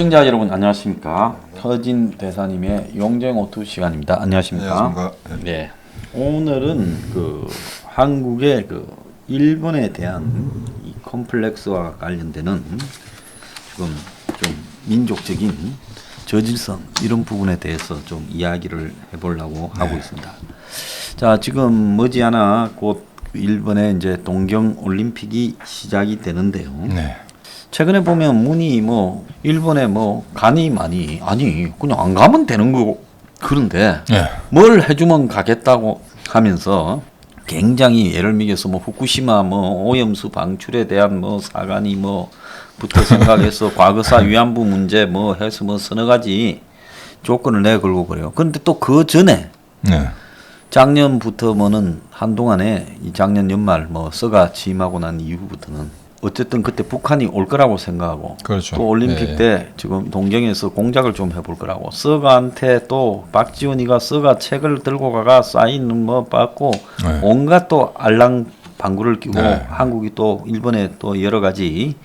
시청자 여러분 안녕하십니까. 터진 대사님의 용정 오투 시간입니다. 안녕하십니까. 안녕하십니까. 네. 오늘은 그 한국의 그 일본에 대한 이 컴플렉스와 관련되는 지금 좀 민족적인 저질성 이런 부분에 대해서 좀 이야기를 해보려고 하고 있습니다. 자, 지금 머지않아 곧 일본의 이제 동경 올림픽이 시작이 되는데요. 네. 최근에 보면 문이 뭐 일본에 뭐 가니 많이 아니 그냥 안 가면 되는 거고 그런데 네. 뭘 해주면 가겠다고 하면서 굉장히 예를 미겨서 뭐 후쿠시마 뭐 오염수 방출에 대한 뭐 사관이 뭐부터 생각해서 과거사 위안부 문제 뭐 해서 뭐 서너 가지 조건을 내걸고 그래요. 그런데 또 그 전에 네. 작년부터 뭐는 한동안에 이 작년 연말 뭐 서가 취임하고 난 이후부터는 어쨌든 그때 북한이 올 거라고 생각하고 그렇죠. 또 올림픽 때 지금 동경에서 공작을 좀 해볼 거라고 서가한테 또 박지원이가 서가 책을 들고 가가 사인 뭐 받고 네. 온갖 또 알랑 방구를 끼고 네. 한국이 또 일본에 또 여러 가지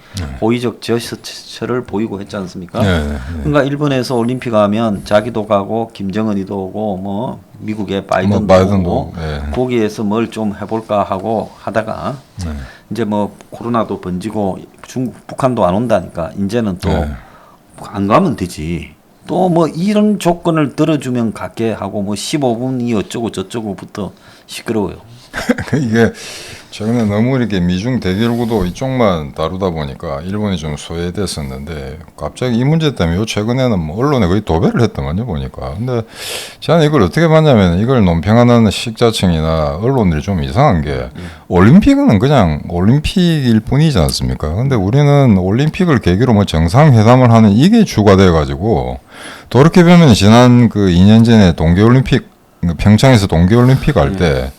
호의적 제스처를 보이고 했지 않습니까? 네. 그러니까 일본에서 올림픽 하면 자기도 가고 김정은이도 오고 뭐 미국의 바이든도 바이든도 오고 네. 거기에서 뭘 좀 해볼까 하고 하다가 네. 이제 뭐 코로나도 번지고 북한도 안 온다니까 이제는 또 안 가면 되지. 또 뭐 이런 조건을 들어주면 갈게 하고 뭐 15분이 어쩌고 저쩌고부터 시끄러워요. 이게 최근에 너무 이렇게 미중 대결 구도 이쪽만 다루다 보니까 일본이 좀 소외됐었는데 갑자기 이 문제 때문에 요 최근에는 뭐 언론에 거의 도배를 했더만요 보니까. 근데 저는 이걸 어떻게 봤냐면 이걸 논평하는 식자층이나 언론들이 좀 이상한 게 올림픽은 그냥 올림픽일 뿐이지 않습니까? 근데 우리는 올림픽을 계기로 뭐 정상회담을 하는 이게 주가 돼 가지고 그렇게 보면 지난 그 2년 전에 동계올림픽 평창에서 동계올림픽 할 때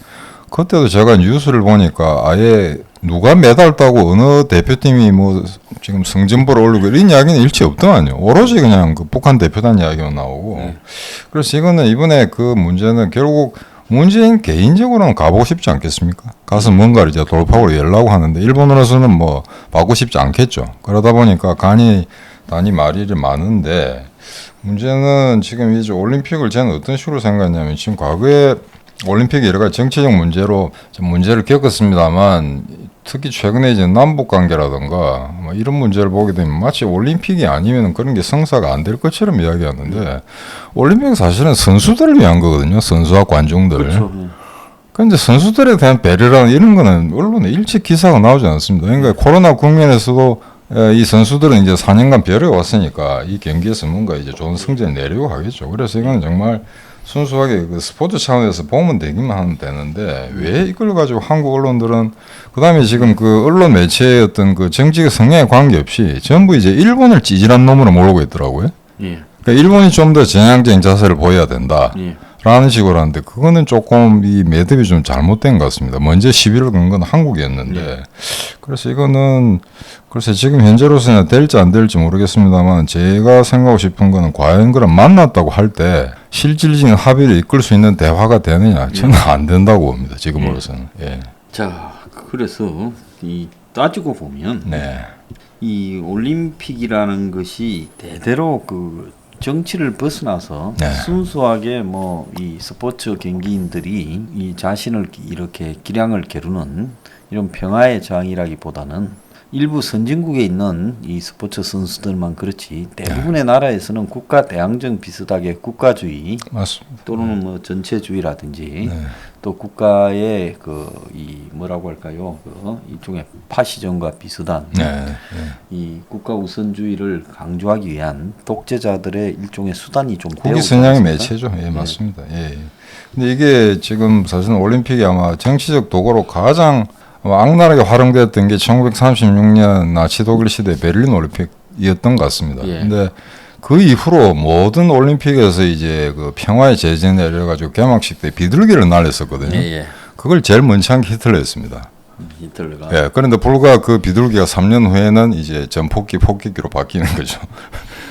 그때도 제가 뉴스를 보니까 아예 누가 메달 따고 어느 대표팀이 뭐 지금 승진보를 올리고 이런 이야기는 일체 없더만요. 오로지 그냥 그 북한 대표단 이야기만 나오고. 그래서 이거는 이번에 그 문제는 결국 문재인 개인적으로는 가보고 싶지 않겠습니까? 가서 뭔가를 이제 돌파구로 열라고 하는데 일본으로서는 뭐 받고 싶지 않겠죠. 그러다 보니까 단이 말이 많은데 문제는 지금 이제 올림픽을 저는 어떤 식으로 생각했냐면 지금 과거에 올림픽이 여러 가지 정치적 문제로 문제를 겪었습니다만 특히 최근에 이제 남북 관계라든가 뭐 이런 문제를 보게 되면 마치 올림픽이 아니면 그런 게 성사가 안 될 것처럼 이야기하는데 올림픽은 사실은 선수들을 위한 거거든요. 선수와 관중들. 그렇죠. 그런데 선수들에 대한 배려라는 이런 거는 언론에 일찍 기사가 나오지 않습니다. 그러니까 코로나 국면에서도 이 선수들은 이제 4년간 벼려 왔으니까 이 경기에서 뭔가 이제 좋은 성적을 내려고 하겠죠. 그래서 이건 정말 순수하게 그 스포츠 차원에서 보면 되기만 하면 되는데 왜 이걸 가지고 한국 언론들은 그다음에 지금 그 언론 매체의 어떤 그 정치적 성향에 관계없이 전부 이제 일본을 찌질한 놈으로 몰고 있더라고요. 예. 그러니까 일본이 좀 더 전향적인 자세를 보여야 된다. 예. 라는 식으로 하는데 그거는 조금 이 매듭이 좀 잘못된 것 같습니다. 먼저 시비를 건 건 한국이었는데 그래서 이거는 글쎄 지금 현재로서는 될지 안 될지 모르겠습니다만 제가 생각하고 싶은 거는 과연 그럼 만났다고 할 때 실질적인 합의를 이끌 수 있는 대화가 되느냐 저는 안 된다고 봅니다. 지금으로서는. 예. 자, 그래서 이 따지고 보면 네. 이 올림픽이라는 것이 대대로 그 정치를 벗어나서 네. 순수하게 뭐 이 스포츠 경기인들이 이 자신을 이렇게 기량을 겨루는 이런 평화의 장이라기보다는 일부 선진국에 있는 이 스포츠 선수들만 그렇지 대부분의 나라에서는 국가 대항전 비슷하게 국가주의 맞습니다. 또는 뭐 전체주의라든지 또 국가의 그 이 뭐라고 할까요? 그 일종의 파시즘과 비슷한 이 국가 우선주의를 강조하기 위한 독재자들의 일종의 수단이 좀 국위 선양의 매체죠. 예, 맞습니다. 예. 근데 이게 지금 사실은 올림픽이 아마 정치적 도구로 가장 악랄하게 활용됐던 게 1936년 나치 독일 시대 베를린 올림픽이었던 것 같습니다. 근데 그 이후로 모든 올림픽에서 이제 그 평화의 제재 내려가지고 개막식 때 비둘기를 날렸었거든요. 그걸 제일 먼저 한 게 히틀러였습니다. 히틀러가. 예. 그런데 불과 그 비둘기가 3년 후에는 이제 전폭기 폭격기로 바뀌는 거죠.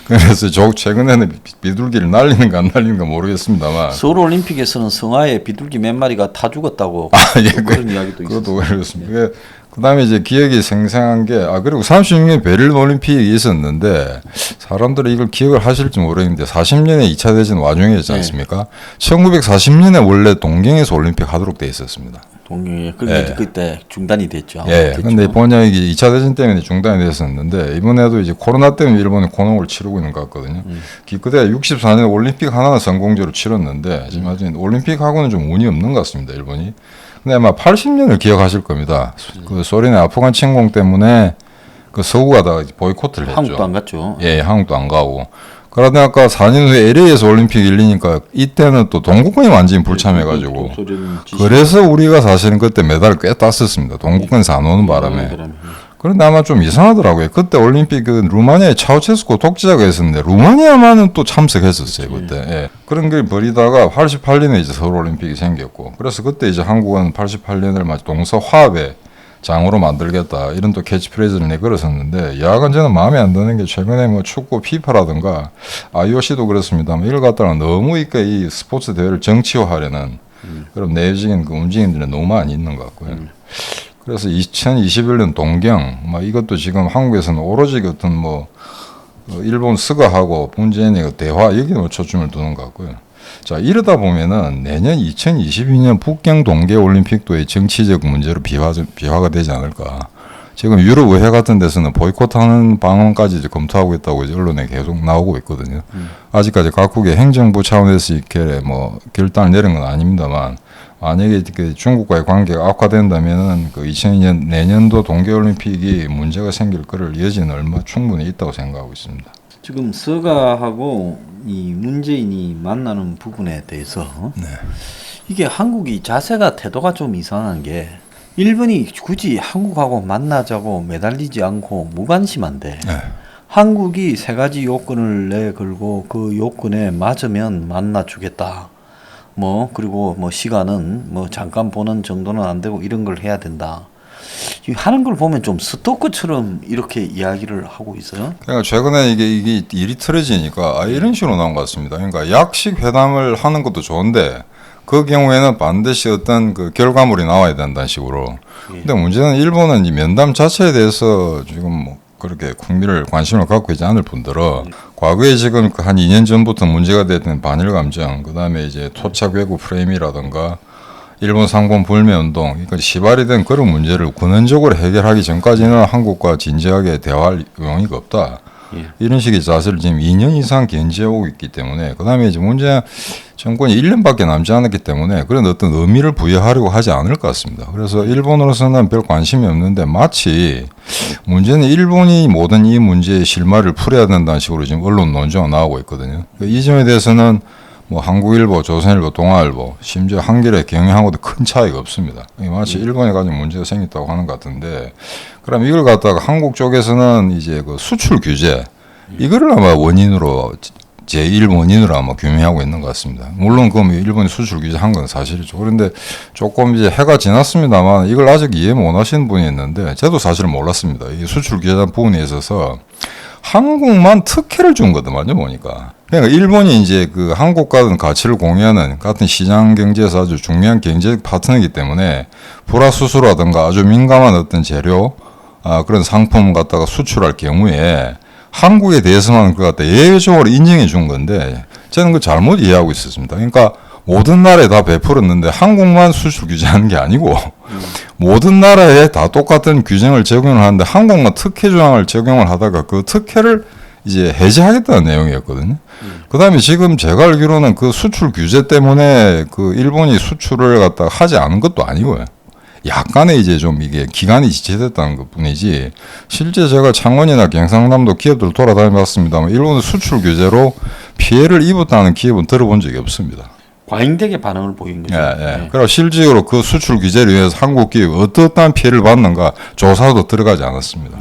그래서 최근에는 비둘기를 날리는가 안 날리는가 모르겠습니다만 서울 올림픽에서는 성화에 비둘기 몇 마리가 타 죽었다고 예, 그런 이야기도 있었어요. 그것도 그렇습니다. 그다음에 이제 기억이 생생한 게 그리고 36년 베를린 올림픽이 있었는데 사람들이 이걸 기억을 하실지 모르겠는데 40년에 2차 대전 와중이었지 않습니까? 1940년에 원래 동경에서 올림픽 하도록 돼 있었습니다. 동경에 그게 그때 중단이 됐죠. 예. 근데 본연이 2차 대전 때문에 중단이 됐었는데 이번에도 이제 코로나 때문에 일본이 곤혹을 기르고 있는 것 같거든요. 기껏해야 64년 올림픽 하나는 성공적으로 치렀는데 지금 아직 올림픽하고는 좀 운이 없는 것 같습니다. 일본이. 근데 아마 80년을 기억하실 겁니다. 그 소련의 아프간 침공 때문에 그 서구가 다 보이콧을 했죠. 한국도 안 갔죠. 예, 한국도 안 가고. 그러다 아까 4년 후에 LA에서 올림픽 열리니까 이때는 또 동구권이 완전히 불참해가지고 그래서 우리가 사실은 그때 메달을 꽤 땄었습니다. 동구권에서 안 오는 바람에. 그런데 아마 좀 이상하더라고요. 그때 올림픽 그 루마니아에 차우체스코 독재자가 있었는데 루마니아만은 또 참석했었어요 그때. 예. 그런 걸 벌이다가 88년에 이제 서울 올림픽이 생겼고 그래서 그때 이제 한국은 88년을 마치 동서 화합의 장으로 만들겠다 이런 또 캐치프레이즈를 내걸었었는데 여하간 저는 마음에 안 드는 게 최근에 뭐 축구 피파라든가 IOC도 그렇습니다만 이걸 갖다가 너무 이 스포츠 대회를 정치화하려는 그런 내부적인 그 움직임들이 너무 많이 있는 것 같고요. 그래서 2021년 동경 이것도 지금 한국에서는 오로지 어떤 일본 스가하고 문재인의 그 대화 여기에 초점을 두는 것 같고요. 자, 이러다 보면은 내년 2022년 북경 동계 올림픽도 정치적 문제로 비화가 되지 않을까. 지금 유럽 의회 같은 데서는 보이콧하는 방안까지 이제 검토하고 있다고 이제 언론에 계속 나오고 있거든요. 아직까지 각국의 행정부 차원에서 이렇게 결단을 내린 건 아닙니다만 만약에 중국과의 관계가 악화된다면은 그 2002년 내년도 동계 올림픽이 문제가 생길 거를 여지는 충분히 있다고 생각하고 있습니다. 지금 서가하고 이 문재인이 만나는 부분에 대해서 이게 한국이 자세가 태도가 좀 이상한 게 일본이 굳이 한국하고 만나자고 매달리지 않고 무관심한데 한국이 세 가지 요건을 내걸고 그 요건에 맞으면 만나주겠다. 그리고 시간은 잠깐 보는 정도는 안 되고 이런 걸 해야 된다. 하는 걸 보면 좀 스토커처럼 이렇게 이야기를 하고 있어요. 그러니까 최근에 이게 일이 틀어지니까 이런 식으로 나온 것 같습니다. 그러니까 약식 회담을 하는 것도 좋은데 그 경우에는 반드시 어떤 그 결과물이 나와야 된다는 식으로. 근데 문제는 일본은 이 면담 자체에 대해서 지금 그렇게 국민을 관심을 갖고 있지 않을 뿐더러 과거에 지금 한 2년 전부터 문제가 됐던 반일 감정, 그다음에 이제 토착 외국 프레임이라든가 일본 상권 불매 운동, 그러니까 시발이 된 그런 문제를 근원적으로 해결하기 전까지는 한국과 진지하게 대화할 용의가 없다. 이런 식의 자세를 지금 2년 이상 견지해오고 있기 때문에 그다음에 이제 문제 정권이 1년밖에 남지 않았기 때문에 그런 어떤 의미를 부여하려고 하지 않을 것 같습니다. 그래서 일본으로서는 별 관심이 없는데 마치 문제는 일본이 모든 이 문제의 실마리를 풀어야 된다는 식으로 지금 언론 논조가 나오고 있거든요. 이 점에 대해서는 한국일보, 조선일보, 동아일보, 심지어 한겨레, 경향하고도 큰 차이가 없습니다. 마치 일본에 가지고 문제가 생겼다고 하는 것 같은데, 그럼 이걸 갖다가 한국 쪽에서는 이제 그 수출 규제, 이거를 아마 원인으로, 제1 원인으로 아마 규명하고 있는 것 같습니다. 물론 그럼 일본이 수출 규제 한 건 사실이죠. 그런데 조금 이제 해가 지났습니다만 이걸 아직 이해 못 하시는 분이 있는데, 저도 사실 몰랐습니다. 이 수출 규제 부분에 있어서 한국만 특혜를 준 거더만요, 보니까. 그러니까 일본이 이제 그 한국과는 가치를 공유하는 같은 시장 경제에서 아주 중요한 경제적 파트너이기 때문에 불화수소라든가 아주 민감한 어떤 재료, 그런 상품 갖다가 수출할 경우에 한국에 대해서만 그걸 갖다 예외적으로 인정해 준 건데 저는 그 잘못 이해하고 있었습니다. 그러니까 모든 나라에 다 베풀었는데 한국만 수출 규제하는 게 아니고 모든 나라에 다 똑같은 규정을 적용을 하는데 한국만 특혜 조항을 적용을 하다가 그 특혜를 이제 해제하겠다는 내용이었거든요. 그 다음에 지금 제가 알기로는 그 수출 규제 때문에 그 일본이 수출을 갖다가 하지 않은 것도 아니고요. 약간의 이제 좀 이게 기간이 지체됐다는 것 뿐이지 실제 제가 창원이나 경상남도 기업들 돌아다녀봤습니다만 일본은 수출 규제로 피해를 입었다는 기업은 들어본 적이 없습니다. 과잉되게 반응을 보인 거죠. 그리고 실질적으로 그 수출 규제를 위해서 한국 기업이 어떠한 피해를 받는가 조사도 들어가지 않았습니다.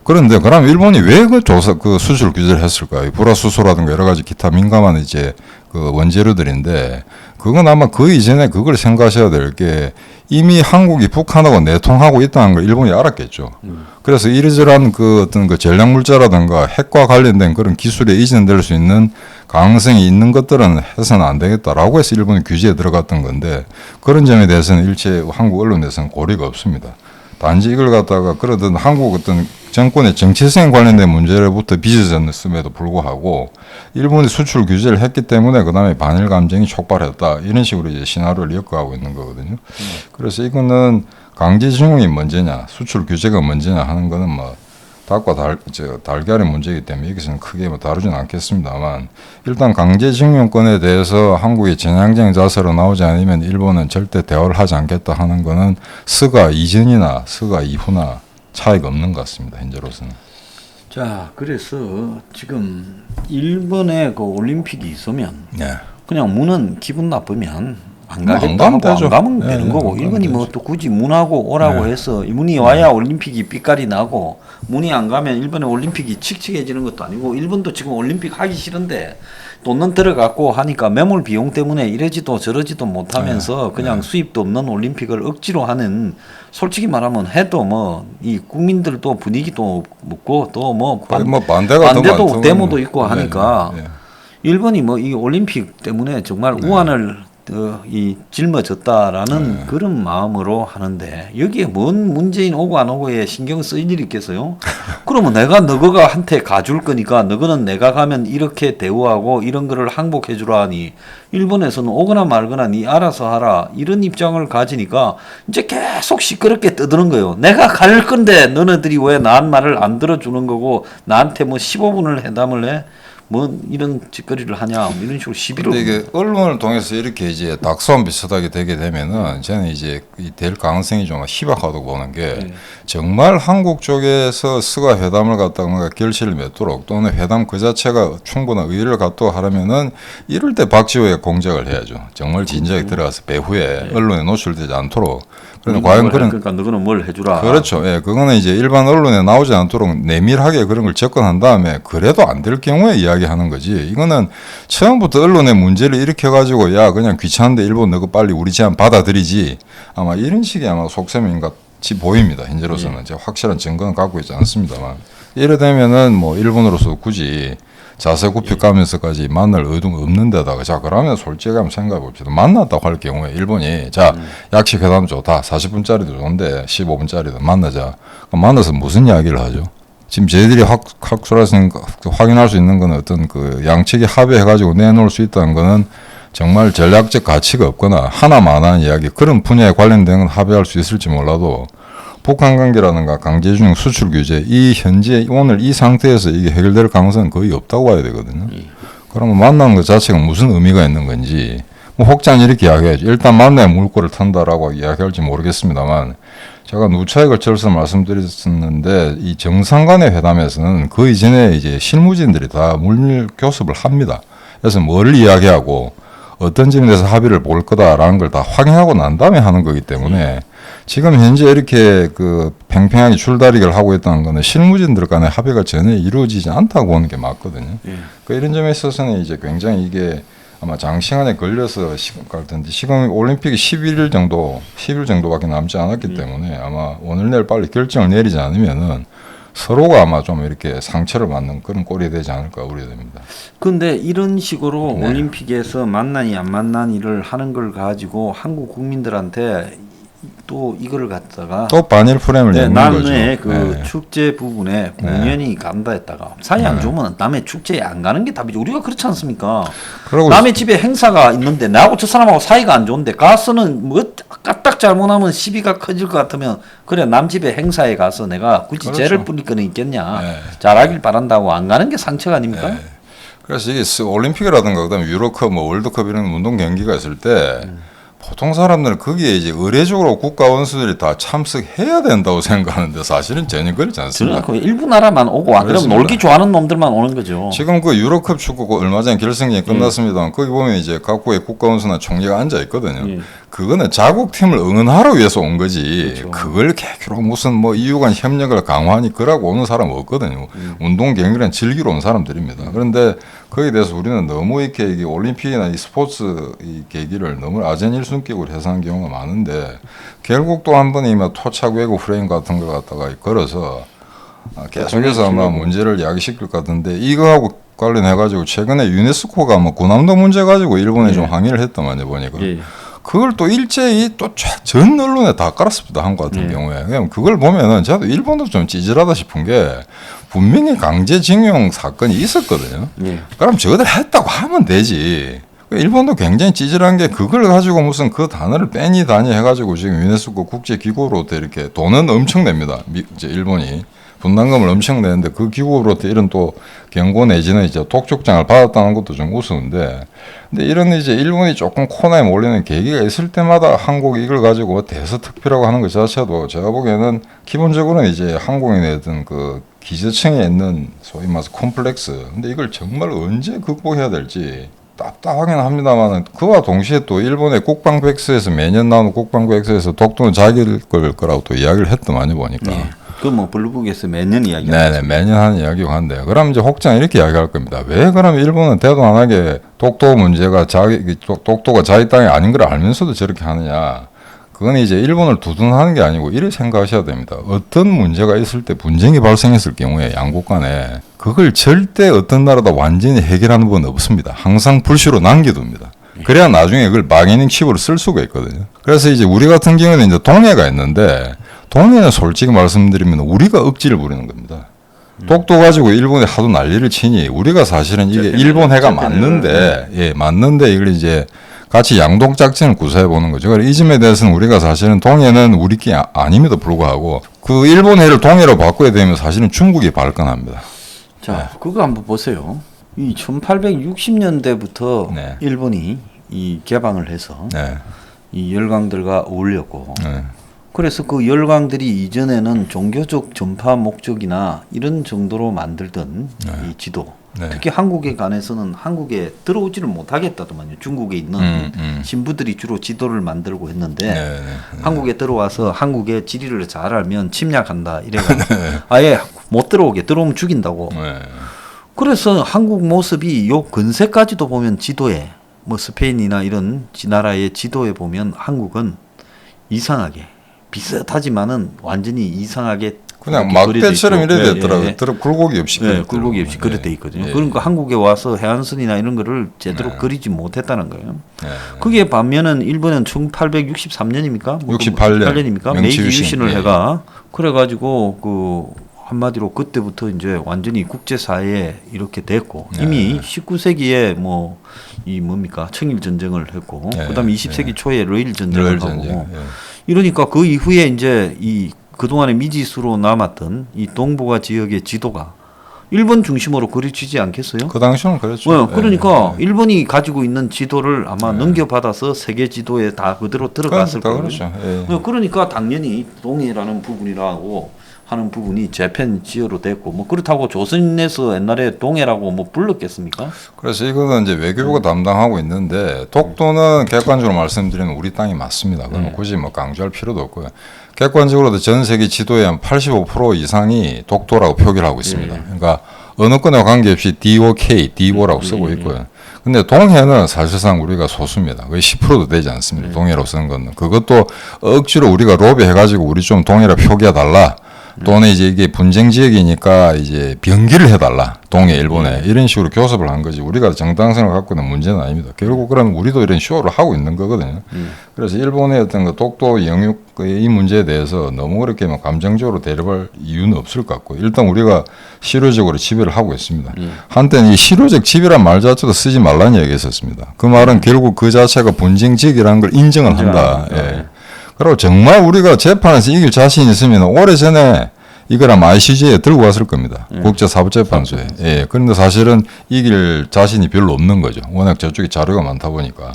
그런데 그럼 일본이 왜 그 수출 규제를 했을까요? 불화수소라든가 여러 가지 기타 민감한 이제 그 원재료들인데 그건 아마 그 이전에 그걸 생각하셔야 될 게 이미 한국이 북한하고 내통하고 있다는 걸 일본이 알았겠죠. 그래서 이러저러한 그 어떤 그 전략 물자라든가 핵과 관련된 그런 기술에 이전될 수 있는 가능성이 있는 것들은 해서는 안 되겠다라고 해서 일본이 규제에 들어갔던 건데 그런 점에 대해서는 일체 한국 언론에서는 고려가 없습니다. 단지 이걸 갖다가 그러던 한국 어떤 정권의 정체성에 관련된 문제로부터 빚어졌음에도 불구하고 일본이 수출 규제를 했기 때문에 그다음에 반일 감정이 촉발했다 이런 식으로 이제 시나리오를 엮어가고 있는 거거든요. 그래서 이거는 강제징용이 문제냐 수출 규제가 문제냐 하는 거는 뭐 닭과 달걀의 문제이기 때문에 여기서는 크게 뭐 다루진 않겠습니다만 일단 강제징용권에 대해서 한국이 전향적 자세로 나오지 않으면 일본은 절대 대화를 하지 않겠다 하는 거는 스가 이전이나 스가 이후나 차이가 없는 것 같습니다. 현재로서는. 자, 그래서 지금 일본에 그 올림픽이 있으면 네. 그냥 문은 기분 나쁘면 안 뭐 가겠다 안 가면 하고 되죠. 안 가면 네, 되는 네, 거고 안 일본이 가면 뭐 또 굳이 문하고 오라고 네. 해서 문이 와야 올림픽이 삐까리 나고 문이 안 가면 일본의 올림픽이 칙칙해지는 것도 아니고 일본도 지금 올림픽 하기 싫은데 돈은 들어갔고 하니까 매몰 비용 때문에 이러지도 저러지도 못하면서 그냥 수입도 없는 올림픽을 억지로 하는 솔직히 말하면 해도 뭐 이 국민들도 분위기도 없고 또 뭐 반대가 더 반대도 많죠. 데모도 있고 하니까 네, 네. 일본이 뭐 이 올림픽 때문에 정말 우한을 짊어졌다라는 그런 마음으로 하는데 여기에 뭔 문재인 오고 안 오고에 신경 쓸 일이 있겠어요? 그러면 내가 너가 한테 가줄 거니까 너거는 내가 가면 이렇게 대우하고 이런 거를 항복해 주라 하니 일본에서는 오거나 말거나 니 알아서 하라 이런 입장을 가지니까 이제 계속 시끄럽게 떠드는 거예요. 내가 갈 건데 너네들이 왜 난 말을 안 들어주는 거고 나한테 뭐 15분을 회담을 해? 뭐 이런 짓거리를 하냐 뭐 이런 식으로 시비를. 근데 이게 언론을 통해서 이렇게 이제 닥싸움 비슷하게 되게 되면은 저는 이제 될 가능성이 좀 희박하다고 보는 게 정말 한국 쪽에서 스가 회담을 갖다가 뭔가 결실을 맺도록 또는 회담 그 자체가 충분한 의의를 갖도록 하려면은 이럴 때 박지호에 공작을 해야죠. 정말 진작에 들어가서 배후에 언론에 노출되지 않도록. 그런데 과연 그런 그러니까 너는 뭘 해주라. 그렇죠. 예, 그거는 이제 일반 언론에 나오지 않도록 내밀하게 그런 걸 접근한 다음에 그래도 안 될 경우에 이야기하는 거지. 이거는 처음부터 언론의 문제를 일으켜가지고 야 그냥 귀찮은데 일본 너가 빨리 우리 제안 받아들이지. 아마 이런 식의 아마 속셈인 같이 보입니다. 현재로서는 제가 확실한 증거는 갖고 있지 않습니다만 이래 되면은 뭐 일본으로서 굳이 자세 굽혀 가면서까지 만날 의도가 없는 데다가 자 그러면 솔직히 한번 생각해 봅시다. 만났다고 할 경우에 일본이 자 약식 회담 좋다. 40분짜리도 좋은데 15분짜리도 만나자. 그럼 만나서 무슨 이야기를 하죠? 지금 저희들이 확인할 수 있는 건 어떤 그 양측이 합의해가지고 내놓을 수 있다는 거는 정말 전략적 가치가 없거나 하나만한 이야기 그런 분야에 관련된 건 합의할 수 있을지 몰라도 북한 관계라든가 강제징용 수출 규제 이 현재 오늘 이 상태에서 이게 해결될 가능성은 거의 없다고 봐야 되거든요. 그러면 만나는 것 자체가 무슨 의미가 있는 건지 뭐 혹자는 이렇게 이야기하죠. 일단 만나야 물꼬를 턴다라고 이야기할지 모르겠습니다만 제가 누차에 걸쳐서 말씀드렸었는데 이 정상 간의 회담에서는 그 이전에 이제 실무진들이 다 물밀 교섭을 합니다. 그래서 뭘 이야기하고 어떤 점에 대해서 합의를 볼 거다라는 걸 다 확인하고 난 다음에 하는 거기 때문에 지금 현재 이렇게 그 팽팽하게 줄다리기를 하고 있다는 거는 실무진들 간의 합의가 전혀 이루어지지 않다고 보는 게 맞거든요. 그 이런 점에 있어서는 이제 굉장히 이게 아마 장시간에 걸려서 시간 갈 텐데 지금 올림픽이 10일 정도밖에 남지 않았기 때문에 아마 오늘 내일 빨리 결정을 내리지 않으면은 서로가 아마 좀 이렇게 상처를 받는 그런 꼴이 되지 않을까 우려됩니다. 근데 이런 식으로 올림픽에서 만나니 안 만나니를 하는 걸 가지고 한국 국민들한테 또 이거를 갖다가 또 반일 프레임을 내는 거죠. 남의 그 축제 부분에 공연이 간다 했다가 사이 안 좋으면 남의 축제에 안 가는 게 답이죠. 우리가 그렇지 않습니까? 남의 집에 행사가 있는데 나하고 저 사람하고 사이가 안 좋은데 가서는 뭐 까딱 잘못하면 시비가 커질 것 같으면 그래 남 집에 행사에 가서 내가 굳이 죄를 뿌릴 거는 있겠냐. 잘하길 바란다고 안 가는 게 상처가 아닙니까? 그래서 이게 올림픽이라든가 그다음에 유로컵, 뭐 월드컵 이런 운동 경기가 있을 때 보통 사람들은 거기에 이제 의례적으로 국가 원수들이 다 참석해야 된다고 생각하는데 사실은 전혀 그렇지 않습니다. 저는 일부 나라만 오고 안 그러면 놀기 좋아하는 놈들만 오는 거죠. 지금 그 유로컵 축구 얼마 전에 결승전이 끝났습니다만 거기 보면 이제 각국의 국가 원수나 총리가 앉아 있거든요. 그거는 자국팀을 응원하러 위해서 온 거지. 그렇죠. 그걸 개교로 무슨 뭐 이유 간 협력을 강화하니 그러고 오는 사람 없거든요. 운동 경기는 즐기러 온 사람들입니다. 그런데 거기에 대해서 우리는 너무 이렇게 올림픽이나 이 스포츠 이 계기를 너무 아전일순격으로 해석하는 경우가 많은데 결국 또 한 번에 토착 외국 프레임 같은 거 갖다가 걸어서 계속해서 아마 문제를 야기시킬 것 같은데 이거하고 관련해가지고 최근에 유네스코가 뭐 군함도 문제 가지고 일본에 좀 항의를 했더만요 보니까. 그걸 또 일제히 또 전 언론에 다 깔았습니다. 한국 같은 경우에. 그냥 그걸 보면은 저도 일본도 좀 찌질하다 싶은 게 분명히 강제징용 사건이 있었거든요. 그럼 저들 했다고 하면 되지. 일본도 굉장히 찌질한 게 그걸 가지고 무슨 그 단어를 빼니 다니 해가지고 지금 유네스코 국제기구로부터 이렇게 돈은 엄청 냅니다. 이제 일본이. 분담금을 엄청 내는데 그 기구로부터 이런 또 경고 내지는 이제 독촉장을 받았다는 것도 좀 우스운데, 근데 이런 이제 일본이 조금 코너에 몰리는 계기가 있을 때마다 한국이 이걸 가지고 대서특필하고 하는 것 자체도 제가 보기에는 기본적으로는 이제 한국인의 어떤 그 기저층에 있는 소위 말해서 콤플렉스. 근데 이걸 정말 언제 극복해야 될지 답답하긴 합니다만, 그와 동시에 또 일본의 국방백서에서 매년 나오는 국방백서에서 독도는 자기들 거라고 또 이야기를 했더만요 보니까. 그 뭐 블루북에서 매년 이야기. 네네, 매년 하는 이야기고 한데, 그럼 이제 혹장 이렇게 이야기할 겁니다. 왜 그럼 일본은 대도 안 하게 독도 문제가 독도가 자기 땅이 아닌 걸 알면서도 저렇게 하느냐? 그건 이제 일본을 두둔하는 게 아니고 이렇게 생각하셔야 됩니다. 어떤 문제가 있을 때 분쟁이 발생했을 경우에 양국 간에 그걸 절대 어떤 나라도 완전히 해결하는 건 없습니다. 항상 불씨로 남겨둡니다. 그래야 나중에 그걸 바게닝 칩으로 쓸 수가 있거든요. 그래서 이제 우리 같은 경우는 이제 동해가 있는데, 동해는 솔직히 말씀드리면 우리가 억지를 부리는 겁니다. 독도 가지고 일본이 하도 난리를 치니 우리가 사실은 이게 일본 해가 맞는데, 맞는데 이걸 이제 같이 양독 작전을 구사해 보는 거죠. 그래서 이 점에 대해서는 우리가 사실은 동해는 우리끼리 아님에도 불구하고 그 일본 해를 동해로 바꿔야 되면 사실은 중국이 발끈합니다. 자, 그거 한번 보세요. 이 1860년대부터 일본이 이 개방을 해서 이 열강들과 어울렸고, 그래서 그 열강들이 이전에는 종교적 전파 목적이나 이런 정도로 만들던 이 지도, 특히 한국에 관해서는 한국에 들어오지를 못하겠다더만요. 중국에 있는 신부들이 주로 지도를 만들고 했는데, 한국에 들어와서 한국의 지리를 잘 알면 침략한다 이래가지고 아예 못 들어오게, 들어오면 죽인다고. 그래서 한국 모습이 요 근세까지도 보면 지도에 뭐 스페인이나 이런 나라의 지도에 보면 한국은 이상하게 비슷하지만은 완전히 이상하게 그냥 막대처럼 이래 됐더라고요. 굴곡이 없이. 굴곡이 없이 그래 돼 있거든요. 그러니까 한국에 와서 해안선이나 이런 거를 제대로 그리지 못했다는 거예요. 그게 반면은 일본은 1863년입니까? 68년입니까? 메이지 유신을 해가 그래가지고 그 한마디로 그때부터 이제 완전히 국제사회에 이렇게 됐고, 이미 19세기에 뭐 이 뭡니까 청일 전쟁을 했고, 그다음에 20세기 초에 러일 전쟁을 하고, 이러니까 그 이후에 이제 이 그동안의 미지수로 남았던 이 동북아 지역의 지도가 일본 중심으로 그려지지 않겠어요? 그 당시는 그렇죠. 그러니까 일본이 가지고 있는 지도를 아마 넘겨받아서 세계 지도에 다 그대로 들어갔을 거예요. 그렇죠. 그러니까 당연히 동해라는 부분이라고 하는 부분이 재팬지어로 됐고, 뭐 그렇다고 조선에서 옛날에 동해라고 뭐 불렀겠습니까? 그래서 이거는 이제 외교부가 담당하고 있는데, 독도는 객관적으로 말씀드리면 우리 땅이 맞습니다. 그럼 굳이 뭐 강조할 필요도 없고요. 객관적으로도 전 세계 지도의 한 85% 이상이 독도라고 표기를 하고 있습니다. 그러니까 어느 건에 관계없이 DOK, DO라고 쓰고 있고요. 근데 동해는 사실상 우리가 소수입니다. 거의 10%도 되지 않습니다. 동해로 쓰는 건. 그것도 억지로 우리가 로비해가지고 우리 좀 동해라 표기해달라. 또는 이제 이게 분쟁 지역이니까 이제 병기를 해달라. 동해, 일본에. 이런 식으로 교섭을 한 거지. 우리가 정당성을 갖고 있는 문제는 아닙니다. 결국 그러면 우리도 이런 쇼를 하고 있는 거거든요. 그래서 일본의 어떤 그 독도 영역 이 문제에 대해서 너무 그렇게 막 감정적으로 대립할 이유는 없을 것 같고, 일단 우리가 실효적으로 지배를 하고 있습니다. 한때는 이 실효적 지배란 말 자체도 쓰지 말라는 얘기가 있었습니다. 그 말은 결국 그 자체가 분쟁 지역이라는 걸 인정을 한다. 그리고 정말 우리가 재판에서 이길 자신이 있으면 오래전에 이걸 아마 ICJ에 들고 갔을 겁니다. 국제사법재판소에. 그런데 사실은 이길 자신이 별로 없는 거죠. 워낙 저쪽에 자료가 많다 보니까.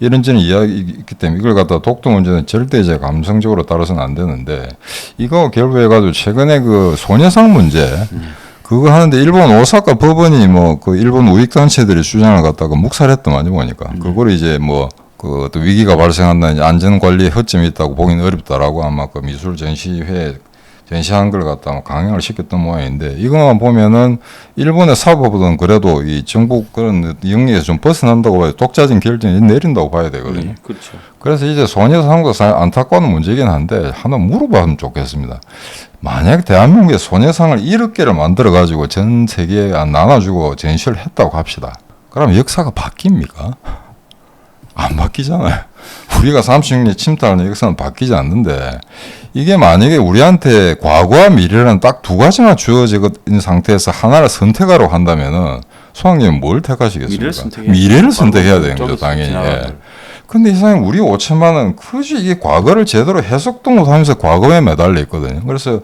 이런저런 이야기 있기 때문에 이걸 갖다 독도 문제는 절대 이제 감성적으로 따라서는 안 되는데, 이거 결부해가지고 최근에 그 소녀상 문제, 그거 하는데 일본 오사카 법원이 뭐 그 일본 우익단체들이 주장을 갖다가 묵살했더만요, 보니까. 그거를 이제 뭐 그 또 위기가 발생한다는 안전관리에 허점이 있다고 보기는 어렵다라고 아마 그 미술 전시회 전시한 걸 갖다 강행을 시켰던 모양인데, 이거만 보면은 일본의 사법은 그래도 이 정부 그런 영역에서 좀 벗어난다고 봐요. 독자적인 결정이 내린다고 봐야 되거든요. 그렇죠. 그래서 이제 소녀상도 안타까운 문제긴 한데 하나 물어봤으면 좋겠습니다. 만약 대한민국에 소녀상을 1억 개를 만들어 가지고 전 세계에 나눠주고 전시를 했다고 합시다. 그럼 역사가 바뀝니까? 안 바뀌잖아요. 우리가 36년 침탈하는 역사는 바뀌지 않는데 이게 만약에 우리한테 과거와 미래라는 딱 두 가지만 주어진 상태에서 하나를 선택하라고 한다면은 소장님은 뭘 택하시겠습니까? 미래를 선택해야 되는 거죠, 당연히. 예. 근데 이상하게 우리 5천만 원 굳이 이게 과거를 제대로 해석도 못하면서 과거에 매달려 있거든요. 그래서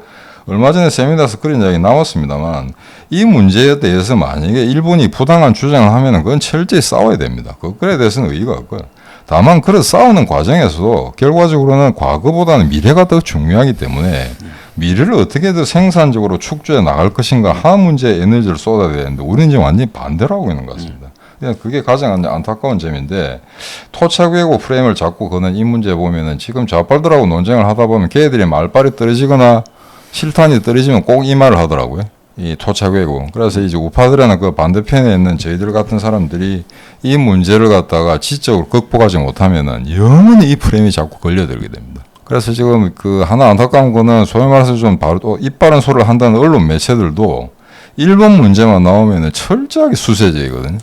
얼마 전에 세미나에서 그런 이야기 나왔습니다만 이 문제에 대해서 만약에 일본이 부당한 주장을 하면은 그건 철저히 싸워야 됩니다. 그거에 대해서는 의의가 없고요. 다만 그런 싸우는 과정에서도 결과적으로는 과거보다는 미래가 더 중요하기 때문에 미래를 어떻게 더 생산적으로 축소해 나갈 것인가 하는 문제에 에너지를 쏟아야 되는데 우리는 지금 완전히 반대로 하고 있는 것 같습니다. 그냥 그게 가장 안타까운 점인데 토착외고 프레임을 잡고 거는 이 문제 보면은 지금 좌빨들하고 논쟁을 하다 보면 걔들이 말빨이 떨어지거나 실탄이 떨어지면 꼭 이 말을 하더라고요. 이 토착외고. 그래서 이제 우파들이나 그 반대편에 있는 저희들 같은 사람들이 이 문제를 갖다가 지적으로 극복하지 못하면은 영원히 이 프레임이 자꾸 걸려들게 됩니다. 그래서 지금 그 하나 안타까운 거는 소위 말해서 좀 바로 또 이빠른 소리를 한다는 언론 매체들도 일본 문제만 나오면은 철저하게 수세제이거든요.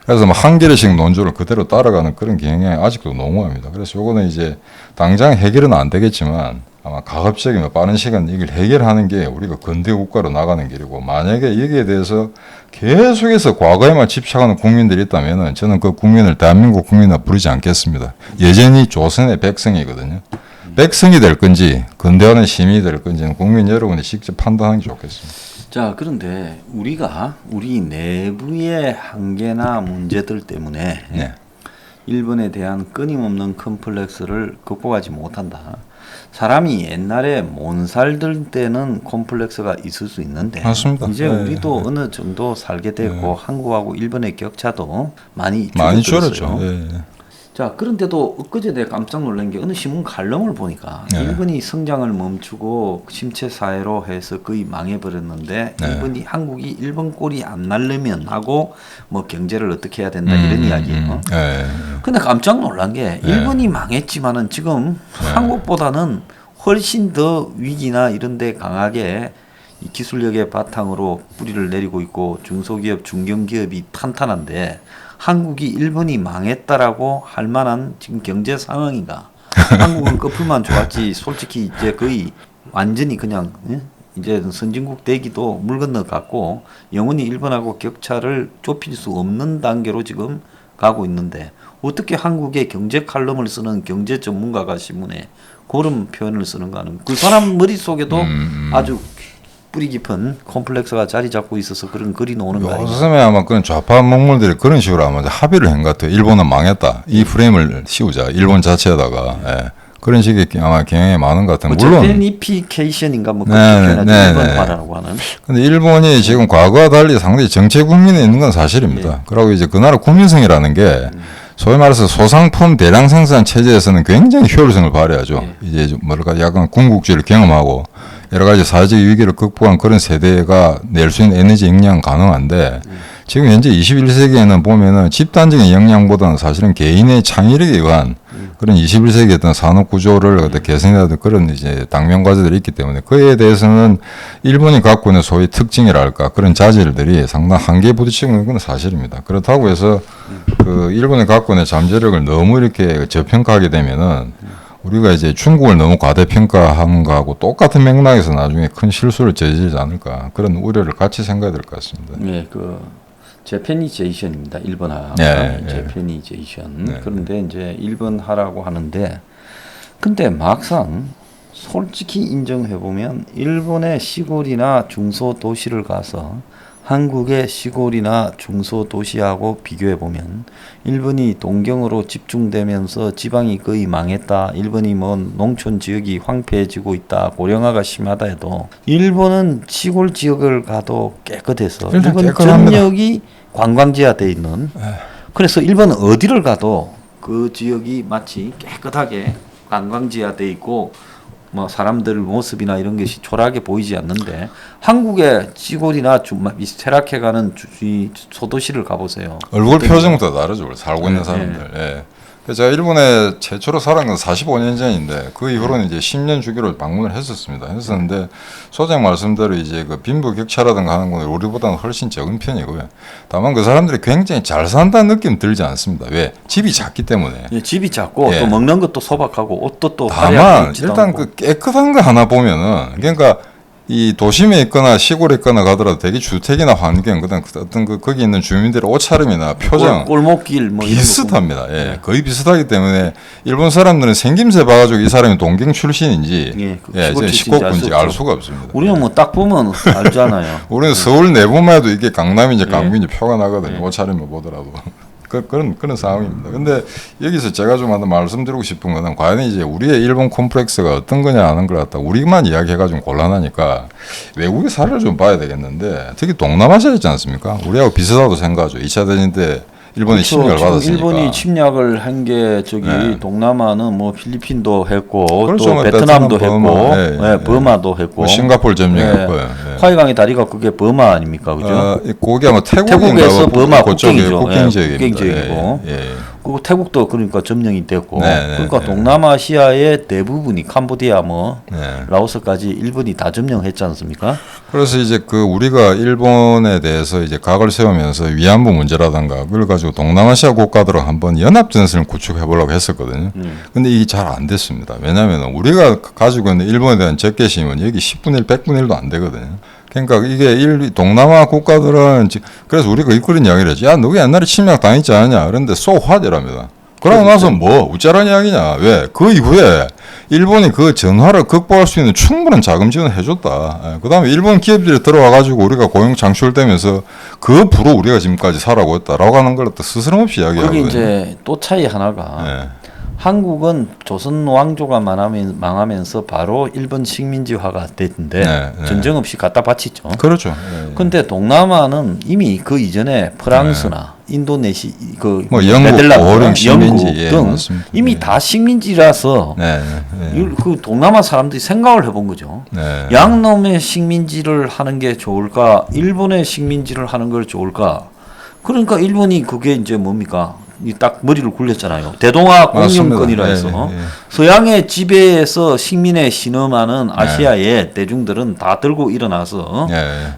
그래서 뭐 한 개씩 논조를 그대로 따라가는 그런 경향이 아직도 너무합니다. 그래서 요거는 이제 당장 해결은 안 되겠지만 아마 가급적이면 빠른 시간 이걸 해결하는 게 우리가 근대 국가로 나가는 길이고 만약에 여기에 대해서 계속해서 과거에만 집착하는 국민들이 있다면은 저는 그 국민을 대한민국 국민이라 부르지 않겠습니다. 여전히 조선의 백성이거든요. 백성이 될 건지 근대화는 시민이 될 건지는 국민 여러분이 직접 판단하는 게 좋겠습니다. 자, 그런데 우리가 우리 내부의 한계나 문제들 때문에 네. 일본에 대한 끊임없는 컴플렉스를 극복하지 못한다. 사람이 옛날에 못 살들 때는 콤플렉스가 있을 수 있는데 맞습니다. 이제 네. 우리도 어느 정도 살게 됐고 한국하고 일본의 격차도 많이 줄었죠. 줄었어요. 네. 자, 그런데도 엊그제 내가 깜짝 놀란 게 어느 신문 칼럼을 보니까 네. 일본이 성장을 멈추고 침체 사회로 해서 거의 망해버렸는데 네. 한국이 일본 꼴이 안 날려면 하고 뭐 경제를 어떻게 해야 된다 이런 이야기예요. 네. 근데 깜짝 놀란 게 일본이 망했지만은 지금 한국보다는 훨씬 더 위기나 이런 데 강하게 이 기술력의 바탕으로 뿌리를 내리고 있고 중소기업, 중견기업이 탄탄한데 한국이 일본이 망했다라고 할 만한 지금 경제 상황인가? 한국은 끝풀만 좋았지 솔직히 이제 거의 완전히 그냥 이제 선진국 되기도 물 건너 갔고 영원히 일본하고 격차를 좁힐 수 없는 단계로 지금 가고 있는데 어떻게 한국의 경제 칼럼을 쓰는 경제 전문가가 신문에 그런 표현을 쓰는가는 그 사람 머릿속에도 아주 뿌리 깊은 콤플렉스가 자리 잡고 있어서 그런 글이 나오는 거 아니에요? 요즘에 아마 그런 좌파 먹물들이 그런 식으로 아마 합의를 한 것 같아요. 일본은 망했다. 이 프레임을 씌우자. 일본 자체에다가. 예. 그런 식의 아마 경향이 많은 것 같은데 물론 제페니피케이션인가 뭐 그렇게 표현하죠. 일본화라고 하는. 근데 일본이 지금 과거와 달리 상당히 정체 국민에 있는 건 사실입니다. 그리고 이제 그 나라 국민성이라는 게 소위 말해서 소상품 대량 생산 체제에서는 굉장히 효율성을 발휘하죠. 이제 좀 뭐랄까 약간 군국주의를 경험하고 여러 가지 사회적 위기를 극복한 그런 세대가 낼 수 있는 에너지 역량 가능한데 지금 현재 21세기에는 보면은 집단적인 역량보다는 사실은 개인의 창의력에 의한 그런 21세기의 어떤 산업 구조를 개선해야 될 그런 이제 당면 과제들이 있기 때문에 그에 대해서는 일본이 갖고 있는 소위 특징이랄까 그런 자질들이 상당 한계에 부딪히고 있는 건 사실입니다. 그렇다고 해서 그 일본이 갖고 있는 잠재력을 너무 이렇게 저평가하게 되면은 우리가 이제 중국을 너무 과대평가한 거하고 똑같은 맥락에서 나중에 큰 실수를 저지르지 않을까 그런 우려를 같이 생각해야 될 것 같습니다. 네, 그 제페니제이션입니다. 일본화. 제페니제이션. 그런데 이제 일본화라고 하는데 근데 막상 솔직히 인정해 보면 일본의 시골이나 중소도시를 가서 한국의 시골이나 중소도시하고 비교해 보면 일본이 동경으로 집중되면서 지방이 거의 망했다. 일본이 뭐 농촌 지역이 황폐해지고 있다. 고령화가 심하다 해도 일본은 시골 지역을 가도 깨끗해서 일본 전역이 관광지화돼 있는 그래서 일본은 어디를 가도 그 지역이 마치 깨끗하게 관광지화돼 있고 뭐 사람들 모습이나 이런 것이 초라하게 보이지 않는데 한국의 시골이나 쇠락해가는 소도시를 가보세요. 얼굴 표정부터 다르죠. 살고 있는 사람들. 예. 제가 일본에 최초로 살은 건 45년 전인데 그 이후로는 이제 10년 주기로 방문을 했었는데 소장 말씀대로 이제 그 빈부격차라든가 하는 건 우리보다는 훨씬 적은 편이고요. 다만 그 사람들이 굉장히 잘 산다는 느낌 들지 않습니다. 왜? 집이 작기 때문에. 예, 집이 작고 예. 또 먹는 것도 소박하고 옷도 또 다만 화려하게 입지도 일단 않고. 그 깨끗한 거 하나 보면은 그러니까 이 도심에 있거나 시골에 있거나 가더라도 되게 주택이나 환경 그다음 어떤 그 거기 있는 주민들의 옷차림이나 표정 골목길 뭐 이런 거 비슷합니다. 예, 네. 거의 비슷하기 때문에 일본 사람들은 생김새 봐가지고 이 사람이 동경 출신인지 예, 그 시골 출신인지 식구군지 알 알 수 수가 없습니다. 우리는 뭐 딱 보면 알잖아요. 우리는 서울 내부만 해도 이게 강남인지 예. 강북인지 표가 나거든요. 예. 옷차림을 보더라도. 그런 상황입니다. 근데 여기서 제가 좀 하나 말씀드리고 싶은 거는 과연 이제 우리의 일본 콤플렉스가 어떤 거냐 하는 걸 갖다 우리만 이야기해가지고 곤란하니까 외국의 사례를 좀 봐야 되겠는데 특히 동남아시아 있지 않습니까? 우리하고 비슷하다고 생각하죠. 2차 대전 때 일본이 그렇죠. 침략을 지금 받았으니까. 일본이 침략을 한 게 저기 네. 동남아는 뭐 필리핀도 했고 그렇죠. 또 뭐 베트남도 베트남, 했고 버마, 예, 예. 버마도 했고 뭐 싱가포르 점령했고요. 예. 화이강의 다리가 그게 버마 아닙니까, 그죠? 거기 아마 태국인가 태국에서 버마 그쪽에 국경이죠. 국경 예, 지역입니다. 국경 지역이고. 예, 예. 그리고 태국도 그러니까 점령이 됐고 네, 네, 그러니까 네. 동남아시아의 대부분이 캄보디아 뭐 네. 라오스까지 일본이 다 점령했지 않습니까? 그래서 이제 그 우리가 일본에 대해서 이제 각을 세우면서 위안부 문제라든가 그걸 가지고 동남아시아 국가들은 한번 연합 전선을 구축해 보려고 했었거든요. 근데 이게 잘 안 됐습니다. 왜냐하면 우리가 가지고 있는 일본에 대한 적개심은 여기 10분의 1, 100분의 1도 안 되거든요. 그러니까 이게 동남아 국가들은 그래서 우리가 이끌은 이야기를 했죠. 야, 너가 옛날에 침략 당했지 않았냐? 그런데 소화되랍니다. 그러고 나서 뭐 우짜란 이야기냐? 왜? 그 이후에 일본이 그 전화를 극복할 수 있는 충분한 자금 지원을 해줬다. 그 다음에 일본 기업들이 들어와가지고 우리가 고용 창출되면서 그 부로 우리가 지금까지 살아고 있다라고 하는 걸 또 스스럼없이 이야기하거든요. 거기 이제 또 차이 하나가 네. 한국은 조선 왕조가 망하면서 바로 일본 식민지화가 됐는데 네, 네. 전쟁 없이 갖다 바치죠. 그렇죠. 근데 동남아는 이미 그 이전에 프랑스나 인도네시 뭐 영국, 네덜란드, 오령 식민지, 영국 예, 등 맞습니다. 이미 네. 다 식민지라서 네, 네. 그 동남아 사람들이 생각을 해본 거죠. 네. 양놈의 식민지를 하는 게 좋을까, 일본의 식민지를 하는 걸 좋을까? 그러니까 일본이 그게 이제 뭡니까? 이 딱 머리를 굴렸잖아요. 대동아 공영권이라 맞습니다. 해서 예, 예. 서양의 지배에서 식민에 신음하는 아시아의 대중들은 다 들고 일어나서 예,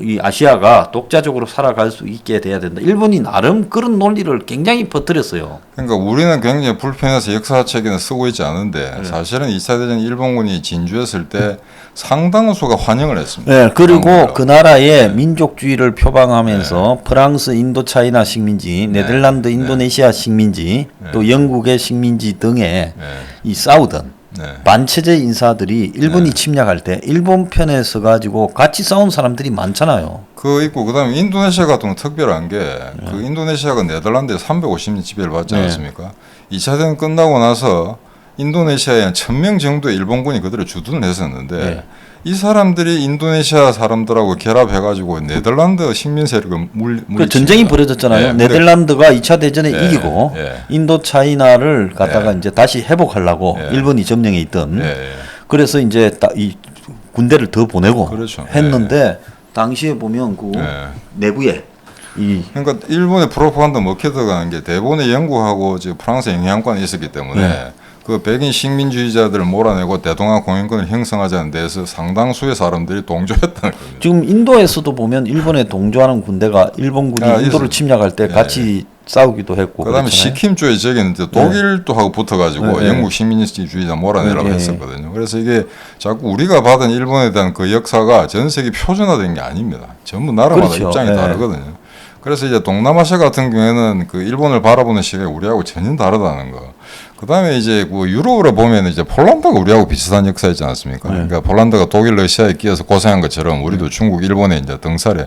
이 아시아가 독자적으로 살아갈 수 있게 돼야 된다. 일본이 나름 그런 논리를 굉장히 퍼뜨렸어요. 그러니까 우리는 굉장히 불편해서 역사책에는 쓰고 있지 않은데 네. 사실은 2차 대전 일본군이 진주했을 때 상당수가 환영을 했습니다. 네, 그리고 한국이라고. 그 나라의 민족주의를 표방하면서 프랑스, 인도차이나 식민지, 네덜란드, 인도네시아 식민지, 또 영국의 식민지 등에 네. 이 싸우던 네. 반체제 인사들이 일본이 침략할 때 일본 편에 서 가지고 같이 싸운 사람들이 많잖아요. 그 있고 그다음에 인도네시아 같은 건 특별한 게 그 인도네시아가 네덜란드에 350년 지배를 받지 네. 않았습니까? 2차 대전 끝나고 나서 인도네시아에 한 1000명 정도의 일본군이 그들을 주둔을 했었는데 네. 이 사람들이 인도네시아 사람들하고 결합해가지고 네덜란드 식민 세력을 그 전쟁이 벌어졌잖아요. 네, 네덜란드가 2차 대전에 네, 이기고 네. 인도차이나를 갖다가 이제 다시 회복하려고 네. 일본이 점령해 있던. 네. 그래서 이제 이 군대를 더 보내고 그렇죠. 했는데 당시에 보면 그 네. 내부에 이 그러니까 일본의 프로파간다 먹혀 들어가는 게 대부분의 영국하고 지금 프랑스 영향권이 있었기 때문에 네. 그 백인 식민주의자들을 몰아내고 대동아 공영권을 형성하자는 데서 상당수의 사람들이 동조했다는 겁니다. 지금 인도에서도 보면 일본에 동조하는 군대가 일본군이 인도를 있어요. 침략할 때 네. 같이 싸우기도 했고 그다음에 그렇잖아요. 시킴 쪽에 저기는 이제 독일도 하고 붙어가지고 네. 영국 식민주의자 몰아내라고 네. 했었거든요. 그래서 이게 자꾸 우리가 받은 일본에 대한 그 역사가 전 세계 표준화된 게 아닙니다. 전부 나라마다 그렇죠. 입장이 네. 다르거든요. 그래서 이제 동남아시아 같은 경우에는 그 일본을 바라보는 시각이 우리하고 전혀 다르다는 거. 그다음에 이제 그 유럽으로 보면 이제 폴란드가 우리하고 비슷한 역사 있지 않습니까? 네. 그러니까 폴란드가 독일, 러시아에 끼어서 고생한 것처럼 우리도 중국, 일본에 이제 등살에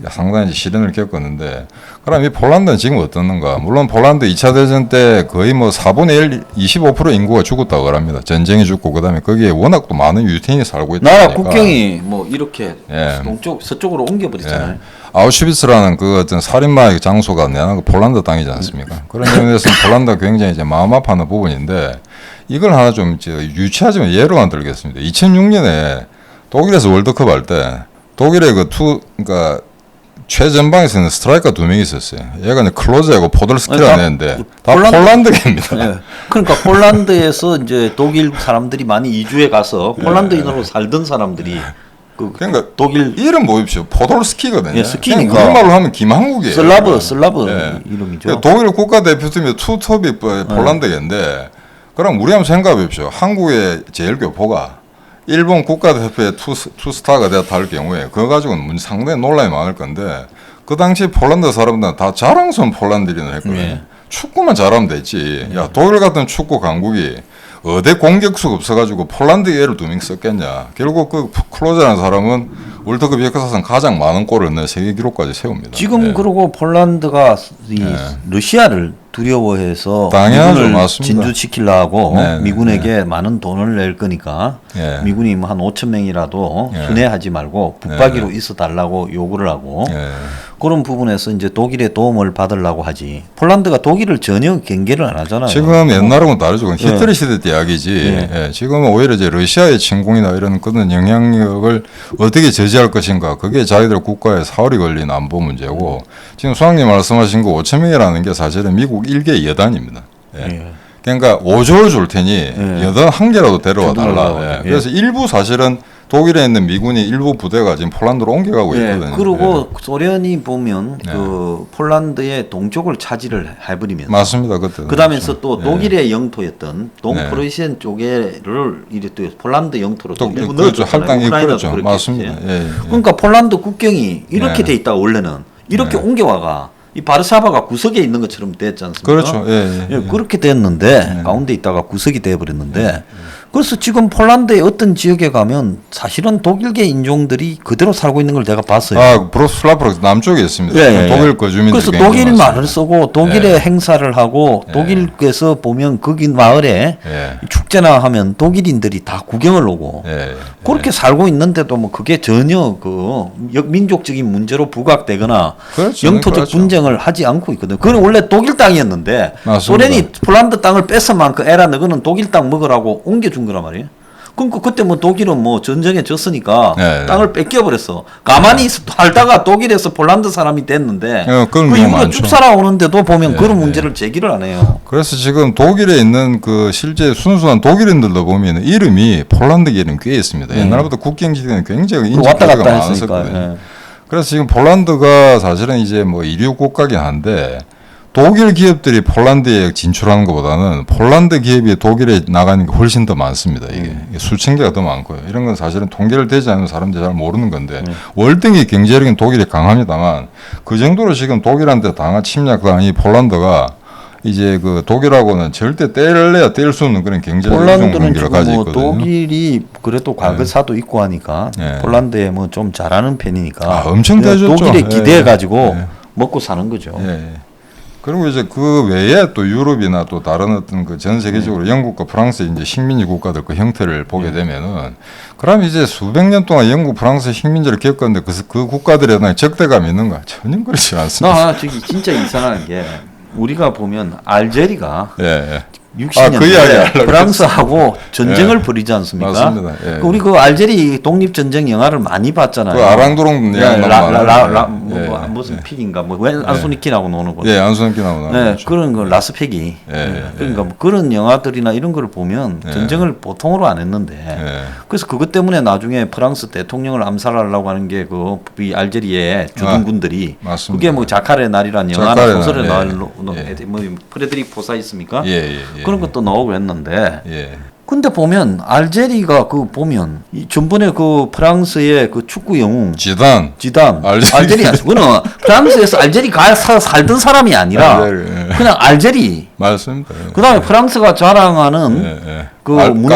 상당히 이제 시련을 겪었는데, 그럼 이 폴란드는 지금 어떻는가? 물론 폴란드 2차 대전 때 거의 뭐 4분의 1, 25% 인구가 죽었다고 합니다. 전쟁이 죽고, 그 다음에 거기에 워낙 또 많은 유태인이 살고 있다 나라 보니까. 국경이 뭐 이렇게 예. 동쪽 서쪽으로 옮겨버렸잖아요. 아우슈비츠라는 그 어떤 살인마의 장소가 내나 그 폴란드 땅이지 않습니까? 그런 점에서 폴란드가 굉장히 이제 마음 아파하는 부분인데, 이걸 하나 좀 유치하지만 예로만 들겠습니다. 2006년에 독일에서 월드컵 할 때 독일의 그러니까 최전방에서는 스트라이커 2명 있었어요. 얘가 이제 클로즈하고 포돌스키를 다 했는데 다 폴란드- 폴란드계입니다. 예. 그러니까 폴란드에서 이제 독일 사람들이 많이 이주해 가서 폴란드인으로 살던 사람들이 그 그러니까 독일 이름 보십시오. 포돌스키거든요. 예, 스키니까. 그냥 우리말로 하면 김한국이에요. 슬라브 예. 이름이죠. 그러니까 독일 국가대표팀의 투톱이 폴란드계인데 그럼 우리 한번 생각해 보십시오. 한국의 제일 교포가 일본 국가대표의 투스타가 되었다 할 경우에 그거 가지고는 상당히 논란이 많을 건데 그 당시 폴란드 사람들은 다 자랑스러운 폴란드인을 했거든요. 네. 축구만 잘하면 됐지. 야 독일 같은 축구 강국이 어디 공격수가 없어가지고 폴란드 얘를 2명 썼겠냐. 결국 그 클로즈라는 사람은 월드컵 역사상 가장 많은 골을 넣은 세계 기록까지 세웁니다. 지금 예. 그러고 폴란드가 이 러시아를 두려워해서 당연하죠. 미군을 맞습니다. 진주시키려고 네, 네, 미군에게 많은 돈을 낼 거니까 예. 미군이 뭐 한 5천 명이라도 예. 순회하지 말고 붙박이로 있어 달라고 요구를 하고 예. 그런 부분에서 이제 독일의 도움을 받으려고 하지. 폴란드가 독일을 전혀 경계를 안 하잖아요. 지금 옛날하고는 다르죠. 그건 예. 히틀러 시대 때 이야기지. 예. 예. 지금은 오히려 이제 러시아의 침공이나 이런 그런 영향력을 어떻게 제지할 것인가. 그게 자기들 국가의 사활이 걸린 안보 문제고 지금 수학님 말씀하신 거 5천 명이라는 게 사실은 미국 일개 여단입니다. 예. 예. 그러니까 5조를 줄 테니 예. 여단 한 개라도 데려와 달라. 데려와. 예. 예. 그래서 일부 사실은 독일에 있는 미군이 일부 부대가 지금 폴란드로 옮겨가고 예, 있거든요. 그리고 소련이 보면 네. 그 폴란드의 동쪽을 차지를 해버리면서 맞습니다. 그때. 그다음에서 또 예. 독일의 영토였던 동프로시안 네. 쪽에를 이제 또 폴란드 영토로 또 또 일부 그렇죠. 넣어줬잖아요. 할당이 우크라이나도 그렇죠. 그렇게 맞습니다. 했지. 예, 예. 그러니까 폴란드 국경이 이렇게 네. 돼 있다가 원래는 이렇게 네. 옮겨와가 이 바르샤바가 구석에 있는 것처럼 됐지 않습니까? 그렇죠. 예, 예. 예, 그렇게 됐는데 가운데 있다가 구석이 돼버렸는데 그래서 지금 폴란드의 어떤 지역에 가면 사실은 독일계 인종들이 그대로 살고 있는 걸 제가 봤어요. 아, 브로슬라프 남쪽에 있습니다. 예, 예, 예. 독일 거주민들 그래서 굉장히 독일 많습니다. 말을 쓰고 독일의 예. 행사를 하고 예. 독일께서 보면 거기 마을에 예. 축제나 하면 독일인들이 다 구경을 오고 예. 그렇게 살고 있는데도 뭐 그게 전혀 그 민족적인 문제로 부각되거나 그렇죠. 영토적 그렇죠. 분쟁을 하지 않고 있거든. 그건 원래 독일 땅이었는데 맞습니다. 소련이 폴란드 땅을 뺏어만큼 에라 너거는 독일 땅 먹으라고 옮겨준 거란 말이에요. 그러니까 그때 뭐 독일은 뭐 전쟁에 졌으니까 네. 땅을 뺏겨버렸어. 가만히 살다가 독일에서 폴란드 사람이 됐는데 그건 그 경우 이후로 많죠. 쭉 살아오는데도 보면 네, 그런 네. 문제를 제기를 안 해요. 그래서 지금 독일에 있는 그 실제 순수한 독일인들도 보면 이름이 폴란드 이름 꽤 있습니다. 옛날부터 국경지대는 굉장히 인지 왔다 교류가 갔다 했으니까. 많았었거든요. 예. 그래서 지금 폴란드가 사실은 이제 뭐 이류 국가긴 한데 독일 기업들이 폴란드에 진출하는 것보다는 폴란드 기업이 독일에 나가는 게 훨씬 더 많습니다. 이게 수천 개가 더 많고요. 이런 건 사실은 통계를 대지 않는 사람들이 잘 모르는 건데 월등히 경제력인 독일이 강합니다만 그 정도로 지금 독일한테 당한 침략당한 이 폴란드가 이제 그 독일하고는 절대 뗄래야 뗄 수 없는 그런 경제적 이종 폴란드는 관계를 지금 가지고 뭐 있거든요. 독일이 그래도 과거사도 있고 하니까 네. 폴란드에 뭐 좀 잘하는 편이니까 아, 엄청 대줬죠. 독일에 예, 기대해 가지고 예. 먹고 사는 거죠. 예. 그리고 이제 그 외에 또 유럽이나 또 다른 어떤 그 전 세계적으로 영국과 프랑스 이제 식민지 국가들 그 형태를 보게 되면은 그럼 이제 수백 년 동안 영국, 프랑스 식민지를 겪었는데 그 국가들에 대한 적대감이 있는가? 전혀 그렇지 않습니다. 나 저기 진짜 이상한 게 우리가 보면 알제리가 예, 예. 60년대 그 이야기 하려고 프랑스하고 전쟁을 예. 벌이지 않습니까? 맞습니다. 예. 우리 그 알제리 독립전쟁 영화를 많이 봤잖아요. 그 아랑도롱 예, 영화 많아요. 예. 무슨 픽인가 뭐 안소니키라고 나오는 거. 예, 안수함께 나오나. 네, 그런 거 라스펙이. 예, 그러니까 뭐 그런 영화들이나 이런 걸 보면 예. 전쟁을 보통으로 안 했는데 예. 그래서 그것 때문에 나중에 프랑스 대통령을 암살하려고 하는 게 그 알제리의 주둔군들이 맞습니다. 그게 뭐 자카르의 날이라는 영화나 자카르의 소설의 날, 날로 예. 뭐 프레드릭 포사 있습니까? 예, 예, 예. 그런 것도 나오고 했는데 예. 근데 보면 알제리가 그 보면 이 전번에 그 프랑스의 그 축구 영웅 지단. 지단 알제리. 그는 프랑스에서 알제리 살던 사람이 아니라 알제리, 예. 그냥 알제리. 맞습니다. 그다음에 프랑스가 자랑하는 예, 예. 그 까뮤.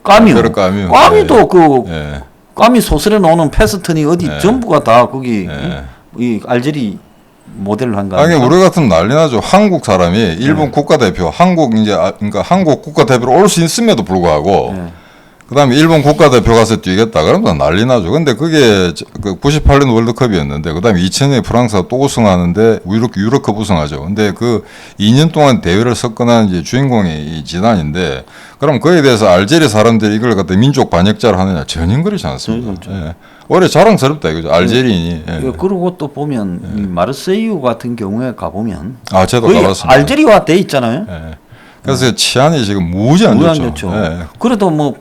까뮤. 까뮤. 까뮤도 그 예. 까뮤 소설에 나오는 페스턴이 어디 예. 전부가 다 거기 예. 이 알제리 모델을 한가. 아니 우리 같으면 난리 나죠. 한국 사람이 일본 국가대표, 한국 이제 그러니까 한국 국가대표로 올 수 있음에도 불구하고 예. 그다음에 일본 국가대표 가서 뛰겠다. 그러면 난리 나죠. 근데 그게 그 98년 월드컵이었는데 그다음에 2000년에 프랑스가 또 우승하는데 유럽컵 우승하죠. 근데 그 2년 동안 대회를 석권한 이제 주인공이 이 지단인데 그럼 그에 대해서 알제리 사람들이 이걸 갖다 민족 반역자를 하느냐 전혀 그렇지 않습니다. 예. 오히려 자랑스럽다 이거죠. 알제리인이. 예. 그리고 또 보면 이 마르세유 같은 경우에 가보면 아, 저도 거의 가봤습니다. 알제리화 돼 있잖아요. 예. 그래서 치안이 지금 무지 안 좋죠. 예. 그래도 뭐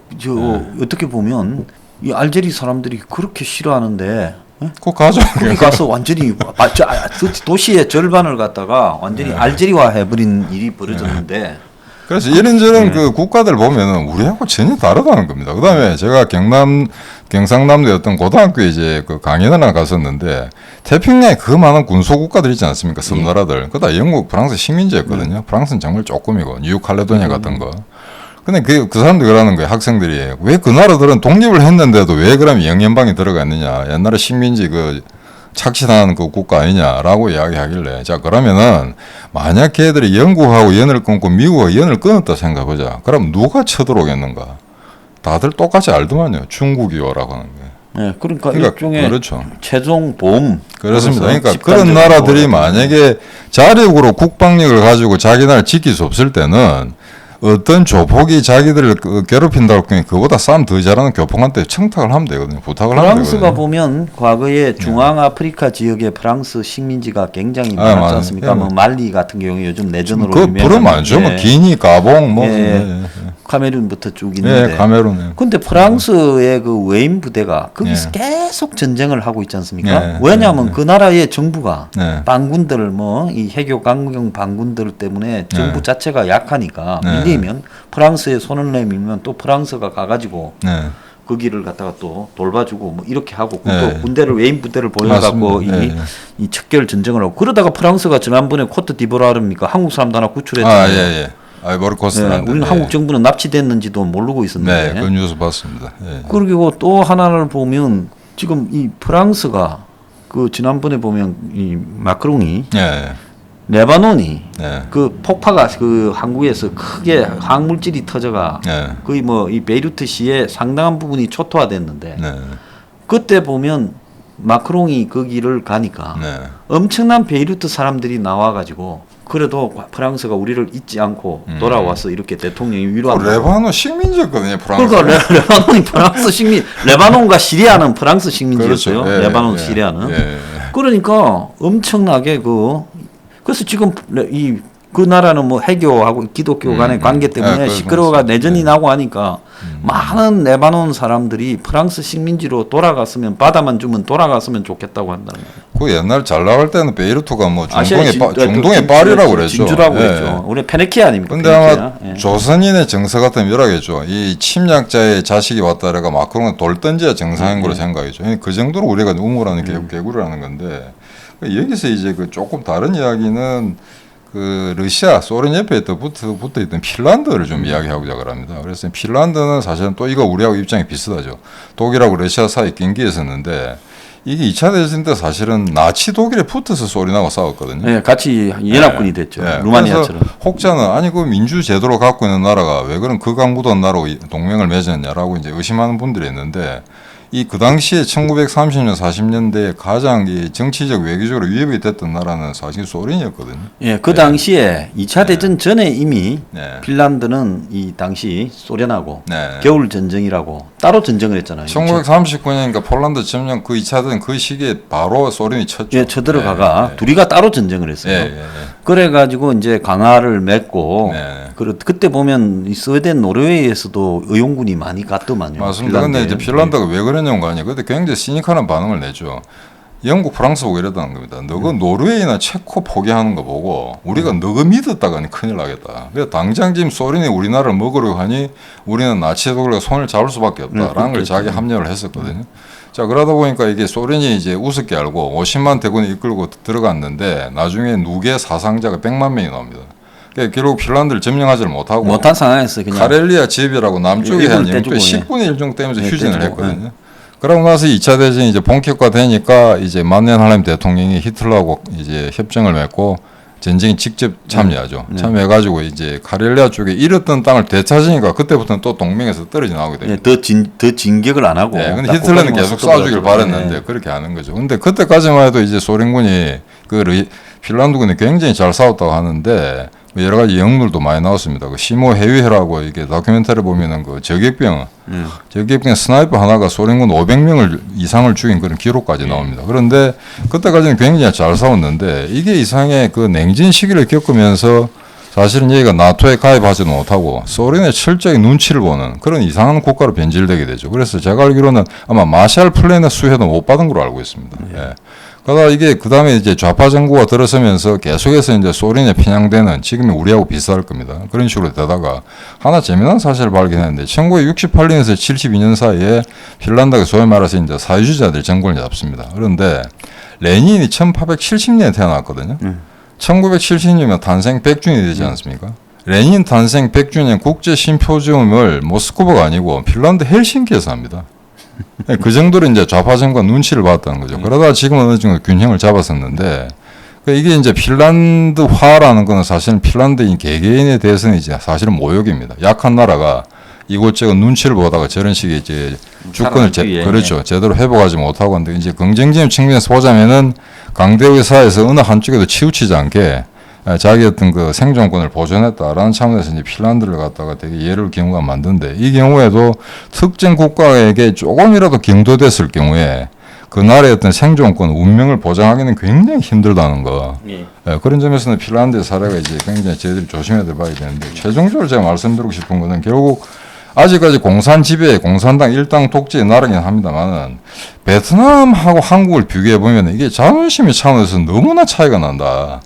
어떻게 보면 이 알제리 사람들이 그렇게 싫어하는데 그 가죠. 거기 가서 완전히 도시의 절반을 갖다가 완전히 알제리화 해버린 일이 벌어졌는데 그래서 이런저런 그 국가들 보면은 우리하고 전혀 다르다는 겁니다. 그다음에 제가 경상남도에 어떤 고등학교에 이제 그 강연을 하나 갔었는데 태평양에 그 많은 군소 국가들 있지 않습니까? 섬나라들. 그다 영국, 프랑스 식민지였거든요. 프랑스는 정말 조금이고 뉴칼레도니아 같은 거. 근데 그 사람들이 그러는 거예요. 학생들이 왜 그 나라들은 독립을 했는데도 왜 그러면 영연방에 들어갔느냐? 옛날에 식민지 그 착취당한 그 국가 아니냐라고 이야기하길래 자 그러면은 만약 걔들이 영국하고 연을 끊고 미국하고 연을 끊었다 생각해보자. 그럼 누가 쳐들어오겠는가? 다들 똑같이 알더만요. 중국이 오라고 하는 거예요. 네, 그러니까 일종의 그렇죠. 최종 보험. 그렇습니다. 그러니까 그런 나라들이 만약에 자력으로 국방력을 가지고 자기 나라를 지킬 수 없을 때는 어떤 조폭이 자기들을 괴롭힌다고 하면 그보다 싸움 더 잘하는 교포한테 청탁을 하면 되거든요. 부탁을 하면 되거든요. 프랑스가 보면 과거에 중앙아프리카 지역에 프랑스 식민지가 굉장히 많았지 않습니까? 예. 뭐 말리 같은 경우에 요즘 내전으로 그 부르면 많죠. 뭐 기니, 가봉, 뭐 카메룬부터 쭉 있는데. 예, 카메룬. 근데 프랑스의 그 외인 부대가 거기서 계속 전쟁을 하고 있지 않습니까? 예. 왜냐하면 그 나라의 정부가 예. 반군들 뭐 이 해교 강경 반군들 때문에 정부 자체가 약하니까 밀리면 프랑스에 손을 내밀면 또 프랑스가 가가지고 그 길을 갖다가 또 돌봐주고 뭐 이렇게 하고 또 군대를 외인 부대를 보내갖고 이 척결 전쟁을 하고 그러다가 프랑스가 지난번에 코트 디보라르입니까 한국 사람도 하나 구출했잖아요. 아이보리코스트한테. 우리는 한국 정부는 납치됐는지도 모르고 있었는데. 네, 그 뉴스 봤습니다. 그리고 또 하나를 보면 지금 이 프랑스가 그 지난번에 보면 이 마크롱이 레바논이 그 폭파가 그 한국에서 크게 화학물질이 터져가 거의 뭐 이 베이루트 시의 상당한 부분이 초토화됐는데 그때 보면 마크롱이 거기를 가니까 엄청난 베이루트 사람들이 나와가지고 그래도 프랑스가 우리를 잊지 않고 돌아와서 이렇게 대통령이 위로하는. 레바논 식민지였거든요, 프랑스. 그러니까 레바논이 프랑스 식민, 레바논과 시리아는 프랑스 식민지였어요. 그렇죠. 레바논, 시리아는. 그러니까 엄청나게 그래서 지금 그 나라는 뭐 해교하고 기독교 간의 관계 때문에 시끄러워가 내전이 나고 하니까 많은 레바논 사람들이 프랑스 식민지로 돌아갔으면 바다만 주면 돌아갔으면 좋겠다고 한다는 거예요. 그 옛날 잘 나갈 때는 베이루트가 뭐 중동의 파리라고 그랬죠. 진주라고 그랬죠. 우리 페네키 아닙니까? 근데 아마 조선인의 정서 같으면 이러겠죠. 이 침략자의 자식이 왔다라가 마크롱은 돌 던져야 정상인 거로 생각이죠. 그 정도로 우리가 우물하는 개구리라는 건데 여기서 이제 그 조금 다른 이야기는 그 러시아, 소련 옆에 붙어 있던 핀란드를 좀 이야기하고자 합니다. 그래서 핀란드는 사실은 또 이거 우리하고 입장이 비슷하죠. 독일하고 러시아 사이 경기였었는데 이게 2차 대전 때 사실은 나치 독일에 붙어서 소련하고 싸웠거든요. 네, 같이 연합군이 됐죠. 루마니아처럼. 그래서 혹자는 아니 그 민주 제도를 갖고 있는 나라가 왜 그런 극악무도한 나라로 동맹을 맺었냐라고 이제 의심하는 분들이 있는데 그 당시에 1930년, 40년대에 가장 이 정치적 외교적으로 위협이 됐던 나라는 사실 소련이었거든요. 예, 그 당시에 2차 대전 전에 이미 핀란드는 이 당시 소련하고 겨울 전쟁이라고 따로 전쟁을 했잖아요. 1939년이니까 폴란드 점령 그 2차 대전 그 시기에 바로 소련이 쳤죠. 예, 쳐들어가가 둘이가 따로 전쟁을 했어요. 그래가지고 이제 강화를 맺고 그때 보면 이 스웨덴, 노르웨이에서도 의용군이 많이 갔더만요. 맞습니다. 그런데 이제 핀란드가 왜 그러냐는 거 아니에요. 그때 굉장히 시니컬한 반응을 내죠. 영국, 프랑스 보고 이랬다는 겁니다. 너가 노르웨이나 체코 포기하는 거 보고 우리가 너가 믿었다가는 큰일 나겠다. 그래서 당장 지금 소련이 우리나라를 먹으려고 하니 우리는 나치 독일과 손을 잡을 수밖에 없다라는 걸 자기 합리화를 했었거든요. 자, 그러다 보니까 이게 소련이 이제 우습게 알고 50만 대군을 이끌고 들어갔는데 나중에 누계 사상자가 100만 명이 나옵니다. 결국 핀란드를 점령하지를 못한 상황에서 그냥 카렐리아 지역이라고 남쪽에 한 영토의 10분의 1 정도 떼면서 휴전을 했거든요. 그러고 나서 2차 대전이 이제 본격화되니까 이제 만년 하임 대통령이 히틀러하고 이제 협정을 맺고 전쟁에 직접 참여하죠. 참여해가지고 이제 카렐리아 쪽에 잃었던 땅을 되찾으니까 그때부터는 또 동맹에서 떨어져 나오게 됩니다. 더 진격을 안 하고. 네, 근데 히틀러는 계속 쏴주길 바랬는데 그렇게 하는 거죠. 근데 그때까지만 해도 이제 소련군이 핀란드군이 굉장히 잘 싸웠다고 하는데 여러 가지 영웅들도 많이 나왔습니다. 그 시모 해위해라고 이게 다큐멘터리 보면은 그 저격병 스나이퍼 하나가 소련군 500명을 이상을 죽인 그런 기록까지 나옵니다. 그런데 그때까지는 굉장히 잘 싸웠는데 이게 이상의 그 냉전 시기를 겪으면서 사실은 얘가 나토에 가입하지도 못하고 소련의 철저히 눈치를 보는 그런 이상한 국가로 변질되게 되죠. 그래서 제가 알기로는 아마 마샬 플랜의 수혜도 못 받은 걸로 알고 있습니다. 예. 그러다 이게 그 다음에 이제 좌파 정부가 들어서면서 계속해서 이제 소련에 편향되는 지금의 우리하고 비슷할 겁니다. 그런 식으로 되다가 하나 재미난 사실을 발견했는데 1968년에서 72년 사이에 핀란드가 소위 말해서 이제 사회주의자들 정권을 잡습니다. 그런데 레닌이 1870년에 태어났거든요. 1970년이면 탄생 100주년이 되지 않습니까? 레닌 탄생 100주년 국제 심포지움을 모스크바가 아니고 핀란드 헬싱키에서 합니다. 그 정도로 이제 좌파 정권 눈치를 봤다는 거죠. 그러다 지금은 어느 정도 균형을 잡았었는데 이게 이제 핀란드화라는 거는 사실은 핀란드인 개개인에 대해서는 이제 사실은 모욕입니다. 약한 나라가 이곳저곳 눈치를 보다가 저런 식의 이제 주권을 그렇죠. 제대로 회복하지 못하고 하는데 이제 긍정적인 측면에서 보자면은 강대국의 사회에서 어느 한쪽에도 치우치지 않게 자기 어떤 그 생존권을 보존했다라는 차원에서 이제 핀란드를 갖다가 되게 예를 경우가 많던데 이 경우에도 특정 국가에게 조금이라도 경도됐을 경우에 그 나라의 어떤 생존권, 운명을 보장하기는 굉장히 힘들다는 거. 예, 그런 점에서는 핀란드의 사례가 이제 굉장히 저희들이 조심해야 봐야 되는데 최종적으로 제가 말씀드리고 싶은 거는 결국 아직까지 공산 지배, 공산당 일당 독재의 나라긴 합니다만은 베트남하고 한국을 비교해 보면 이게 자존심의 차원에서 너무나 차이가 난다.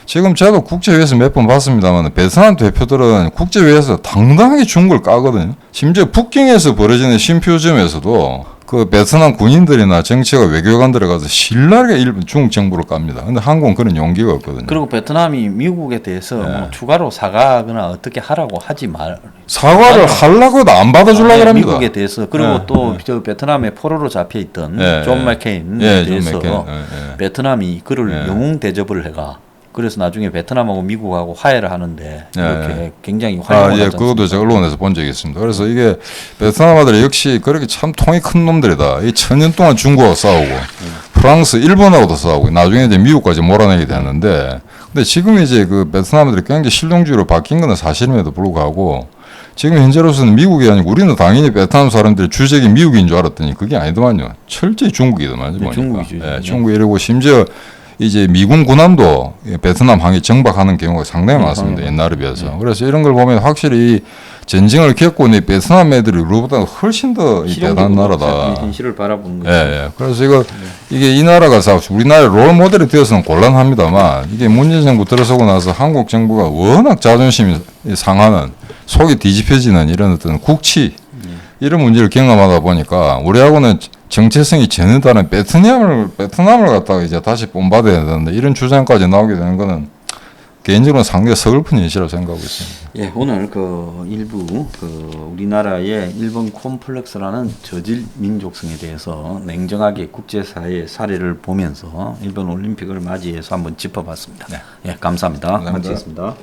지금 저도 국제회의에서 몇 번 봤습니다만 베트남 대표들은 국제회의에서 당당하게 중국을 까거든요. 심지어 북경에서 벌어지는 심포지엄에서도 그 베트남 군인들이나 정치가 외교관들에 가서 신랄하게 중국 정부를 깝니다. 근데 한국은 그런 용기가 없거든요. 그리고 베트남이 미국에 대해서 뭐 추가로 사과하거나 어떻게 하라고 하지 말. 사과를 하려고 해도 안 받아주려고 합니다. 미국에 대해서 그리고 또 저 베트남에 포로로 잡혀 있던 존 맥케인에 대해서 베트남이 그를 영웅 대접을 해가. 그래서 나중에 베트남하고 미국하고 화해를 하는데 이렇게 굉장히 활용을 하지 그것도 제가 언론에서 본 적이 있습니다. 그래서 이게 베트남 아들이 역시 그렇게 참 통이 큰 놈들이다. 이 천년 동안 중국하고 싸우고 프랑스, 일본하고도 싸우고 나중에 이제 미국까지 몰아내게 되는데 근데 지금 이제 그 베트남들이 굉장히 실용주의로 바뀐 건 사실임에도 불구하고 지금 현재로서는 미국이 아니고 우리는 당연히 베트남 사람들이 주적이 미국인 줄 알았더니 그게 아니더만요. 철저히 중국이더만요. 네, 중국이죠. 네, 중국이 이러고 심지어 이제 미군 군함도 베트남 항에 정박하는 경우가 상당히 많습니다. 옛날에 비해서. 그래서 이런 걸 보면 확실히 전쟁을 겪고 있는 베트남 애들이 우리보다 훨씬 더 대단한 나라다. 현실을 바라보는 거죠. 예. 그래서 이게 이 나라가 우리나라의 롤 모델이 되어서는 곤란합니다만 이게 문재인 정부 들어서고 나서 한국 정부가 워낙 자존심이 상하는 속이 뒤집혀지는 이런 어떤 국치 이런 문제를 경험하다 보니까 우리하고는 정체성이 전혀 다른 베트남을 갖다가 이제 다시 본받아야 되는데 이런 주장까지 나오게 되는 거는 개인적으로는 상당히 서글픈 현실이라고 생각하고 있습니다. 예, 오늘 그 일부 그 우리나라의 일본 콤플렉스라는 저질 민족성에 대해서 냉정하게 국제사회의 사례를 보면서 일본 올림픽을 맞이해서 한번 짚어봤습니다. 네. 예, 감사합니다. 마치겠습니다.